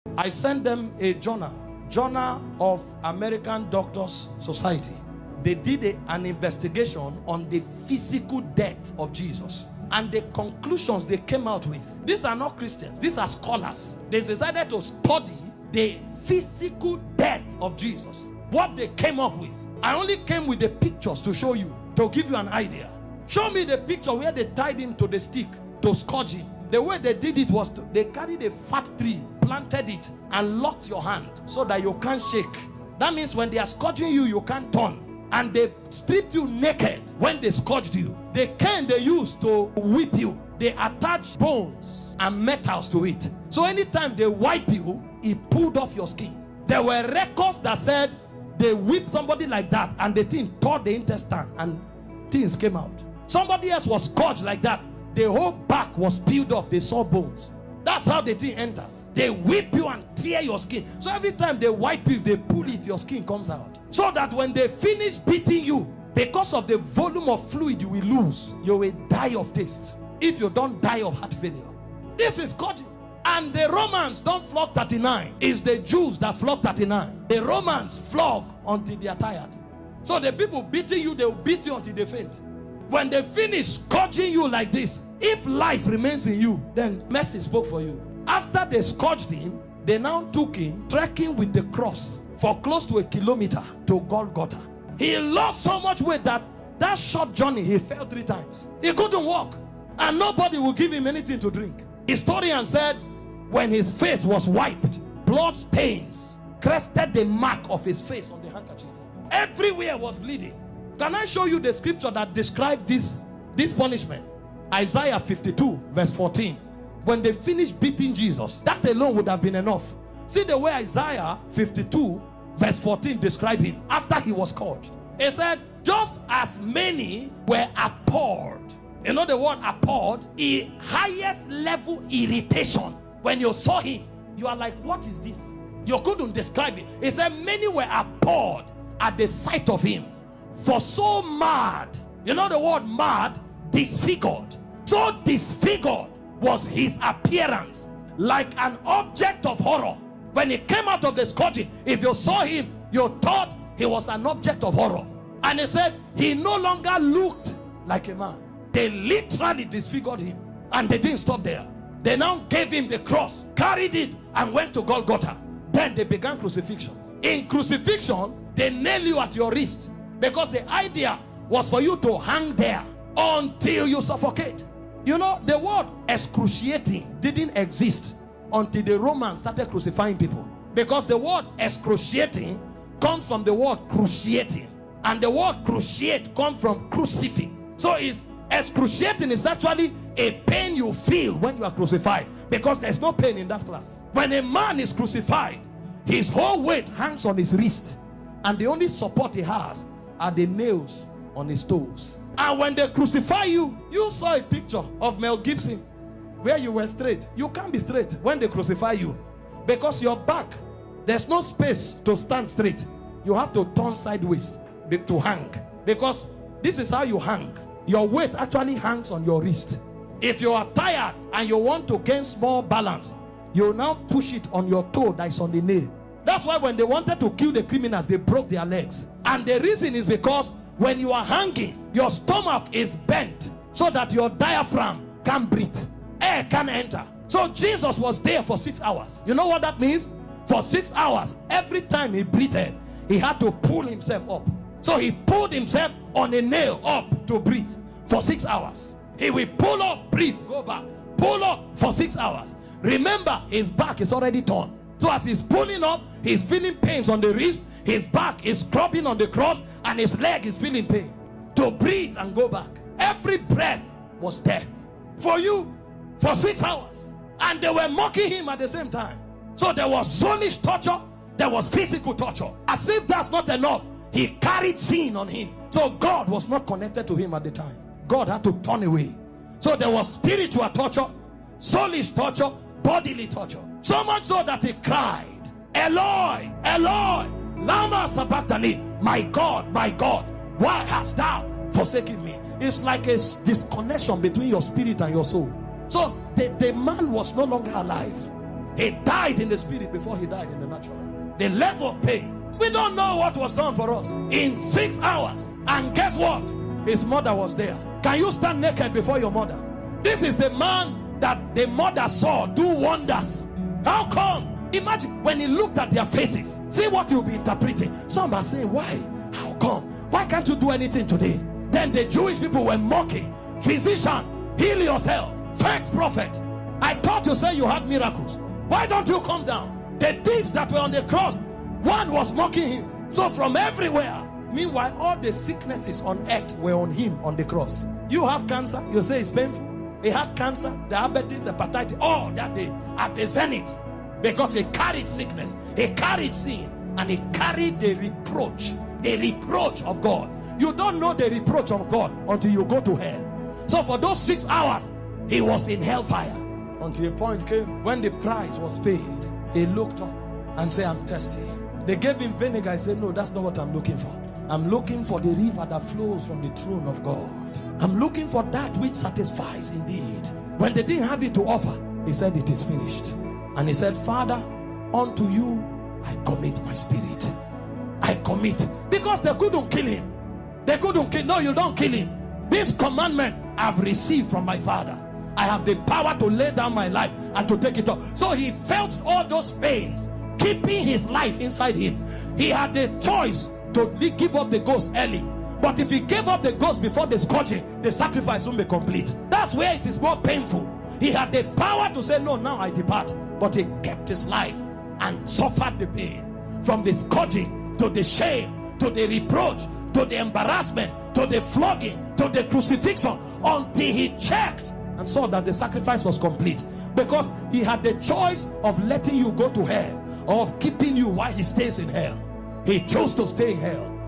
I sent them a journal of American Doctors Society. They did an investigation on the physical death of Jesus. And the conclusions they came out with, these are not Christians, these are scholars. They decided to study the physical death of Jesus. What they came up with. I only came with the pictures to show you, to give you an idea. Show me the picture where they tied him to the stick to scourge him. The way they did it was they carried a fat tree, planted it, and locked your hand so that you can't shake. That means when they are scourging you, you can't turn. And they stripped you naked when they scourged you. The cane they used to whip you, they attached bones and metals to it. So anytime they wipe you, it pulled off your skin. There were records that said they whipped somebody like that and the thing tore the intestine and things came out. Somebody else was scourged like that. The whole back was peeled off. They saw bones. That's how the thing enters. They whip you and tear your skin. So every time they wipe you, if they pull it, your skin comes out. So that when they finish beating you, because of the volume of fluid you will lose, you will die of taste. If you don't die of heart failure. This is God. And the Romans don't flog 39. It's the Jews that flog 39. The Romans flog until they are tired. So the people beating you, they will beat you until they faint. When they finish scourging you like this, if life remains in you, then mercy spoke for you. After they scourged him, they now took him trekking with the cross for close to 1 kilometer to Golgotha. He lost so much weight that short journey he fell 3 times. He couldn't walk, and nobody would give him anything to drink. Historian said when his face was wiped, blood stains crested the mark of his face on the handkerchief. Everywhere was bleeding. Can I show you the scripture that described this punishment? Isaiah 52 verse 14. When they finished beating Jesus, that alone would have been enough. See the way Isaiah 52 verse 14 described him after he was scourged. He said, just as many were appalled. You know the word appalled? A highest level irritation. When you saw him, you are like, what is this? You couldn't describe it. He said many were appalled at the sight of him. For so mad, you know the word mad? Disfigured. So disfigured was his appearance, like an object of horror. When he came out of the scourging, if you saw him, you thought he was an object of horror. And he said he no longer looked like a man. They literally disfigured him, and they didn't stop there. They now gave him the cross, carried it, and went to Golgotha. Then they began crucifixion. In crucifixion, they nail you at your wrist, because the idea was for you to hang there until you suffocate. You know, the word excruciating didn't exist until the Romans started crucifying people, because the word excruciating comes from the word cruciating, and the word cruciate comes from crucifix. So it's excruciating is actually a pain you feel when you are crucified, because there's no pain in that class. When a man is crucified, his whole weight hangs on his wrist, and the only support he has are the nails on his toes. And when they crucify you, you saw a picture of Mel Gibson where you were straight. You can't be straight when they crucify you, because your back, there's no space to stand straight. You have to turn sideways to hang, because this is how you hang. Your weight actually hangs on your wrist. If you are tired and you want to gain small balance, you now push it on your toe that is on the nail. That's why when they wanted to kill the criminals, they broke their legs. And the reason is because when you are hanging, your stomach is bent so that your diaphragm can't breathe. Air can't enter. So Jesus was there for 6 hours. You know what that means? For 6 hours, every time he breathed, he had to pull himself up. So he pulled himself on a nail up to breathe for 6 hours. He will pull up, breathe, go back, pull up for 6 hours. Remember, his back is already torn. So as he's pulling up, he's feeling pains on the wrist, his back is scrubbing on the cross, and his leg is feeling pain. To breathe and go back. Every breath was death for you for 6 hours. And they were mocking him at the same time. So there was soulish torture, there was physical torture. As if that's not enough, he carried sin on him. So God was not connected to him at the time. God had to turn away. So there was spiritual torture, soulish torture, bodily torture. So much so that he cried, Eloi, Eloi, lama sabachthani, my God, why hast thou forsaken me? It's like a disconnection between your spirit and your soul. So the man was no longer alive. He died in the spirit before he died in the natural. The level of pain. We don't know what was done for us in 6 hours. And guess what? His mother was there. Can you stand naked before your mother? This is the man that the mother saw do wonders. How come? Imagine when he looked at their faces. See what you'll be interpreting. Some are saying, why? How come? Why can't you do anything today? Then the Jewish people were mocking. Physician, heal yourself. Fake prophet. I thought you said you had miracles. Why don't you come down? The thieves that were on the cross, one was mocking him. So from everywhere. Meanwhile, all the sicknesses on earth were on him on the cross. You have cancer, you say it's painful. He had cancer, diabetes, hepatitis, all that day at the zenith. Because he carried sickness, he carried sin, and he carried the reproach of God. You don't know the reproach of God until you go to hell. So for those 6 hours, he was in hellfire. Until a point came when the price was paid. He looked up and said, I'm thirsty. They gave him vinegar. He said, no, that's not what I'm looking for. I'm looking for the river that flows from the throne of God. I'm looking for that which satisfies indeed. When they didn't have it to offer, he said, it is finished. And he said, Father, unto you I commit my spirit. I commit. Because they couldn't kill him. They couldn't kill. No, you don't kill him. This commandment I've received from my Father. I have the power to lay down my life and to take it up. So he felt all those pains, keeping his life inside him. He had the choice to give up the ghost early. But if he gave up the ghost before the scourging, the sacrifice won't be complete. That's where it is more painful. He had the power to say, no, now I depart. But he kept his life and suffered the pain. From the scourging, to the shame, to the reproach, to the embarrassment, to the flogging, to the crucifixion, until he checked and saw that the sacrifice was complete. Because he had the choice of letting you go to hell, or of keeping you while he stays in hell. He chose to stay in hell.